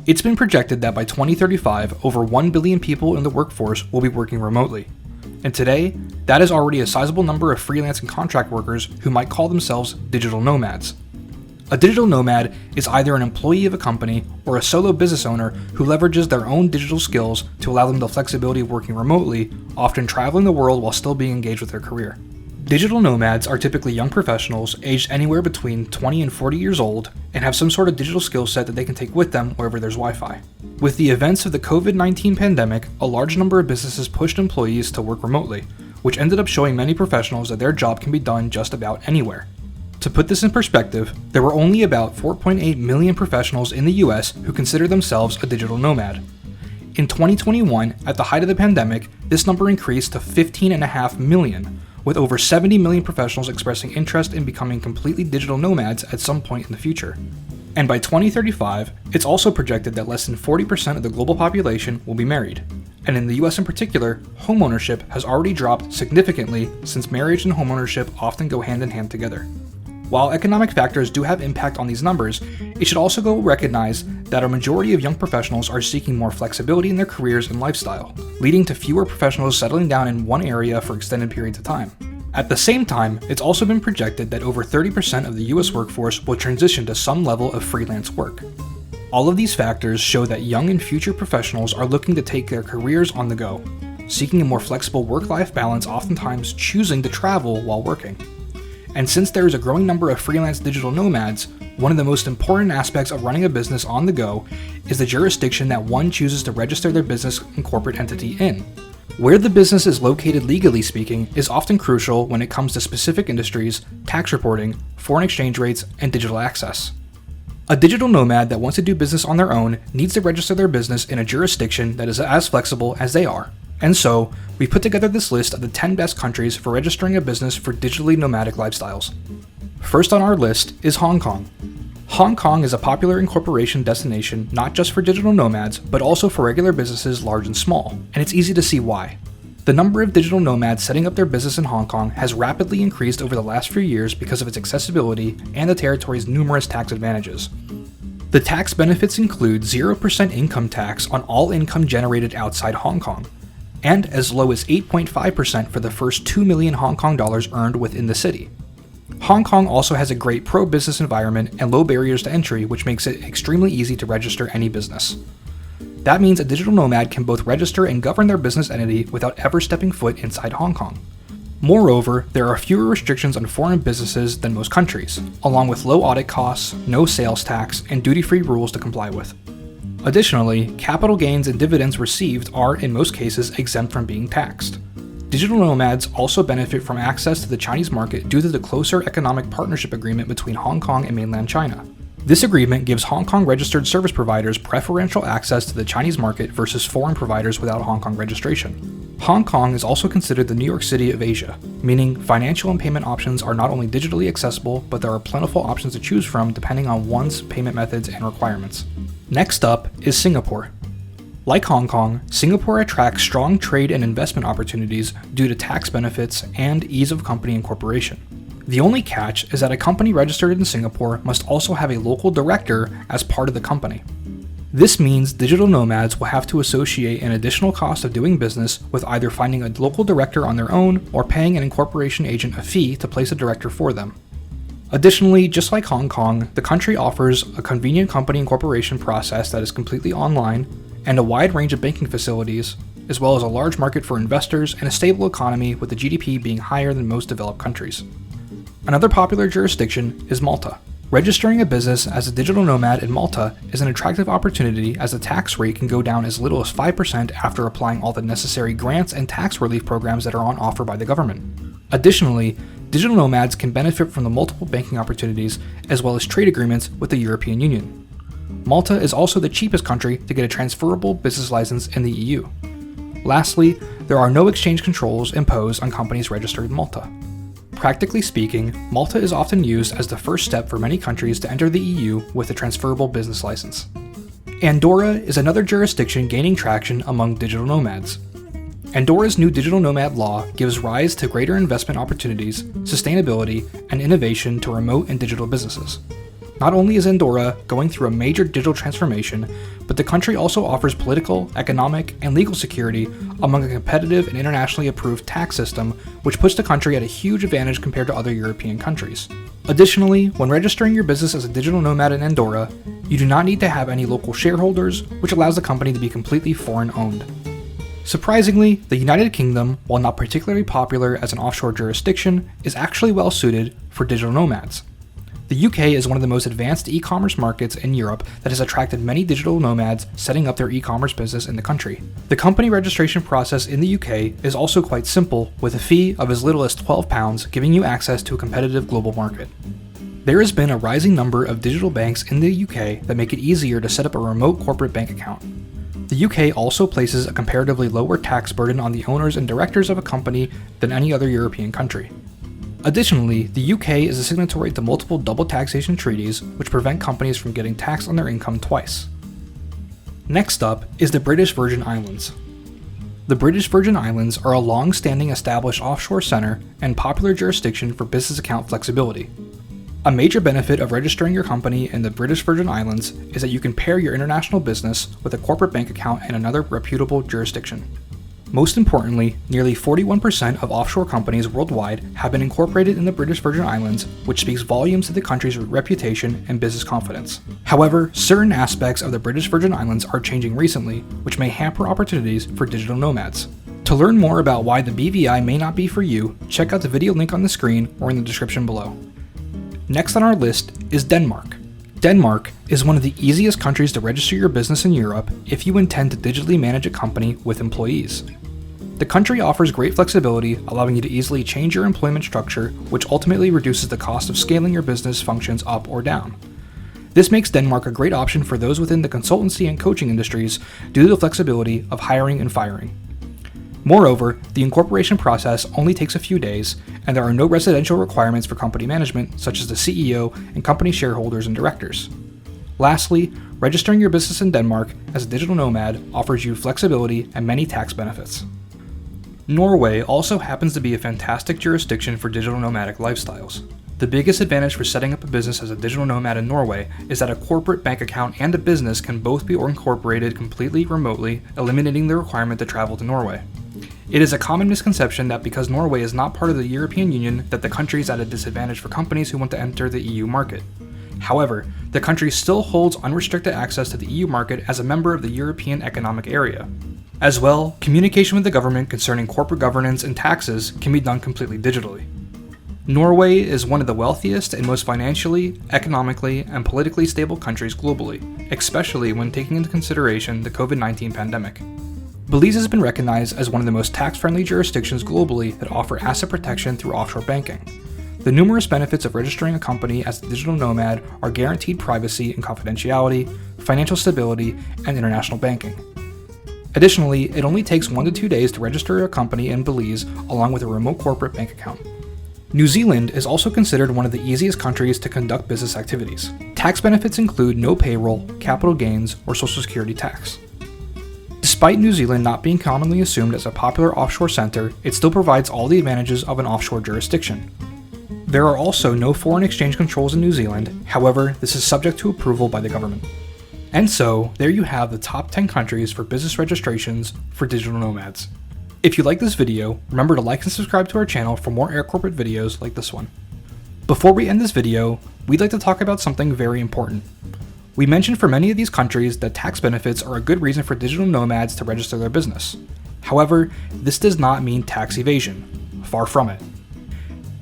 It's been projected that by 2035, over 1 billion people in the workforce will be working remotely. And today, that is already a sizable number of freelance and contract workers who might call themselves digital nomads. A digital nomad is either an employee of a company or a solo business owner who leverages their own digital skills to allow them the flexibility of working remotely, often traveling the world while still being engaged with their career. Digital nomads are typically young professionals aged anywhere between 20 and 40 years old and have some sort of digital skill set that they can take with them wherever there's Wi-Fi. With the events of the COVID-19 pandemic, a large number of businesses pushed employees to work remotely, which ended up showing many professionals that their job can be done just about anywhere. To put this in perspective, there were only about 4.8 million professionals in the US who consider themselves a digital nomad. In 2021, at the height of the pandemic, this number increased to 15.5 million, with over 70 million professionals expressing interest in becoming completely digital nomads at some point in the future. And by 2035, it's also projected that less than 40% of the global population will be married. And in the US in particular, homeownership has already dropped significantly since marriage and homeownership often go hand in hand together. While economic factors do have impact on these numbers, it should also go recognize that a majority of young professionals are seeking more flexibility in their careers and lifestyle, leading to fewer professionals settling down in one area for extended periods of time. At the same time, it's also been projected that over 30% of the US workforce will transition to some level of freelance work. All of these factors show that young and future professionals are looking to take their careers on the go, seeking a more flexible work-life balance, oftentimes choosing to travel while working. And since there is a growing number of freelance digital nomads, one of the most important aspects of running a business on the go is the jurisdiction that one chooses to register their business and corporate entity in. Where the business is located legally speaking is often crucial when it comes to specific industries, tax reporting, foreign exchange rates, and digital access. A digital nomad that wants to do business on their own needs to register their business in a jurisdiction that is as flexible as they are. And so, we put together this list of the 10 best countries for registering a business for digitally nomadic lifestyles. First on our list is Hong Kong. Hong Kong is a popular incorporation destination not just for digital nomads, but also for regular businesses large and small, and it's easy to see why. The number of digital nomads setting up their business in Hong Kong has rapidly increased over the last few years because of its accessibility and the territory's numerous tax advantages. The tax benefits include 0% income tax on all income generated outside Hong Kong, and as low as 8.5% for the first 2 million Hong Kong dollars earned within the city. Hong Kong also has a great pro-business environment and low barriers to entry, which makes it extremely easy to register any business. That means a digital nomad can both register and govern their business entity without ever stepping foot inside Hong Kong. Moreover, there are fewer restrictions on foreign businesses than most countries, along with low audit costs, no sales tax, and duty-free rules to comply with. Additionally, capital gains and dividends received are, in most cases, exempt from being taxed. Digital nomads also benefit from access to the Chinese market due to the closer economic partnership agreement between Hong Kong and mainland China. This agreement gives Hong Kong registered service providers preferential access to the Chinese market versus foreign providers without Hong Kong registration. Hong Kong is also considered the New York City of Asia, meaning financial and payment options are not only digitally accessible, but there are plentiful options to choose from depending on one's payment methods and requirements. Next up is Singapore. Like Hong Kong, Singapore attracts strong trade and investment opportunities due to tax benefits and ease of company incorporation. The only catch is that a company registered in Singapore must also have a local director as part of the company. This means digital nomads will have to associate an additional cost of doing business with either finding a local director on their own or paying an incorporation agent a fee to place a director for them. Additionally, just like Hong Kong, the country offers a convenient company incorporation process that is completely online and a wide range of banking facilities, as well as a large market for investors and a stable economy with the GDP being higher than most developed countries. Another popular jurisdiction is Malta. Registering a business as a digital nomad in Malta is an attractive opportunity as the tax rate can go down as little as 5% after applying all the necessary grants and tax relief programs that are on offer by the government. Additionally, digital nomads can benefit from the multiple banking opportunities as well as trade agreements with the European Union. Malta is also the cheapest country to get a transferable business license in the EU. Lastly, there are no exchange controls imposed on companies registered in Malta. Practically speaking, Malta is often used as the first step for many countries to enter the EU with a transferable business license. Andorra is another jurisdiction gaining traction among digital nomads. Andorra's new digital nomad law gives rise to greater investment opportunities, sustainability, and innovation to remote and digital businesses. Not only is Andorra going through a major digital transformation, but the country also offers political, economic, and legal security among a competitive and internationally approved tax system, which puts the country at a huge advantage compared to other European countries. Additionally, when registering your business as a digital nomad in Andorra, you do not need to have any local shareholders, which allows the company to be completely foreign-owned. Surprisingly, the United Kingdom, while not particularly popular as an offshore jurisdiction, is actually well suited for digital nomads. The UK is one of the most advanced e-commerce markets in Europe that has attracted many digital nomads setting up their e-commerce business in the country. The company registration process in the UK is also quite simple, with a fee of as little as £12, giving you access to a competitive global market. There has been a rising number of digital banks in the UK that make it easier to set up a remote corporate bank account. The UK also places a comparatively lower tax burden on the owners and directors of a company than any other European country. Additionally, the UK is a signatory to multiple double taxation treaties which prevent companies from getting taxed on their income twice. Next up is the British Virgin Islands. The British Virgin Islands are a long-standing established offshore center and popular jurisdiction for business account flexibility. A major benefit of registering your company in the British Virgin Islands is that you can pair your international business with a corporate bank account in another reputable jurisdiction. Most importantly, nearly 41% of offshore companies worldwide have been incorporated in the British Virgin Islands, which speaks volumes to the country's reputation and business confidence. However, certain aspects of the British Virgin Islands are changing recently, which may hamper opportunities for digital nomads. To learn more about why the BVI may not be for you, check out the video link on the screen or in the description below. Next on our list is Denmark. Denmark is one of the easiest countries to register your business in Europe if you intend to digitally manage a company with employees. The country offers great flexibility, allowing you to easily change your employment structure, which ultimately reduces the cost of scaling your business functions up or down. This makes Denmark a great option for those within the consultancy and coaching industries due to the flexibility of hiring and firing. Moreover, the incorporation process only takes a few days, and there are no residential requirements for company management, such as the CEO and company shareholders and directors. Lastly, registering your business in Denmark as a digital nomad offers you flexibility and many tax benefits. Norway also happens to be a fantastic jurisdiction for digital nomadic lifestyles. The biggest advantage for setting up a business as a digital nomad in Norway is that a corporate bank account and a business can both be incorporated completely remotely, eliminating the requirement to travel to Norway. It is a common misconception that because Norway is not part of the European Union, that the country is at a disadvantage for companies who want to enter the EU market. However, the country still holds unrestricted access to the EU market as a member of the European Economic Area. As well, communication with the government concerning corporate governance and taxes can be done completely digitally. Norway is one of the wealthiest and most financially, economically, and politically stable countries globally, especially when taking into consideration the COVID-19 pandemic. Belize has been recognized as one of the most tax-friendly jurisdictions globally that offer asset protection through offshore banking. The numerous benefits of registering a company as a digital nomad are guaranteed privacy and confidentiality, financial stability, and international banking. Additionally, it only takes 1 to 2 days to register a company in Belize along with a remote corporate bank account. New Zealand is also considered one of the easiest countries to conduct business activities. Tax benefits include no payroll, capital gains, or social security tax. Despite New Zealand not being commonly assumed as a popular offshore center, it still provides all the advantages of an offshore jurisdiction. There are also no foreign exchange controls in New Zealand, however, this is subject to approval by the government. And so, there you have the top 10 countries for business registrations for digital nomads. If you like this video, remember to like and subscribe to our channel for more air corporate videos like this one. Before we end this video, we'd like to talk about something very important. We mentioned for many of these countries that tax benefits are a good reason for digital nomads to register their business. However, this does not mean tax evasion. Far from it.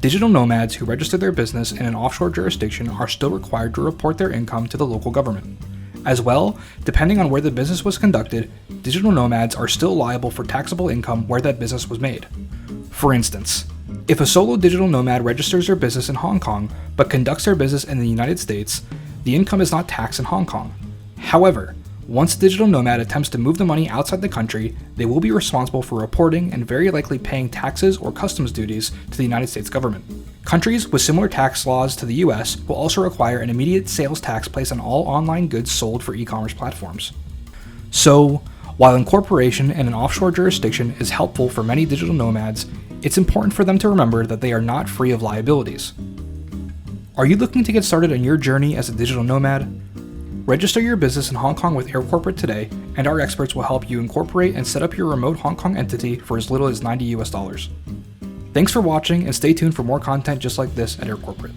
Digital nomads who register their business in an offshore jurisdiction are still required to report their income to the local government. As well, depending on where the business was conducted, digital nomads are still liable for taxable income where that business was made. For instance, if a solo digital nomad registers their business in Hong Kong but conducts their business in the United States, the income is not taxed in Hong Kong. However, once a digital nomad attempts to move the money outside the country, they will be responsible for reporting and very likely paying taxes or customs duties to the United States government. Countries with similar tax laws to the US will also require an immediate sales tax placed on all online goods sold for e-commerce platforms. So, while incorporation in an offshore jurisdiction is helpful for many digital nomads, it's important for them to remember that they are not free of liabilities. Are you looking to get started on your journey as a digital nomad? Register your business in Hong Kong with Air Corporate today, and our experts will help you incorporate and set up your remote Hong Kong entity for as little as $90 US. Thanks for watching, and stay tuned for more content just like this at Air Corporate.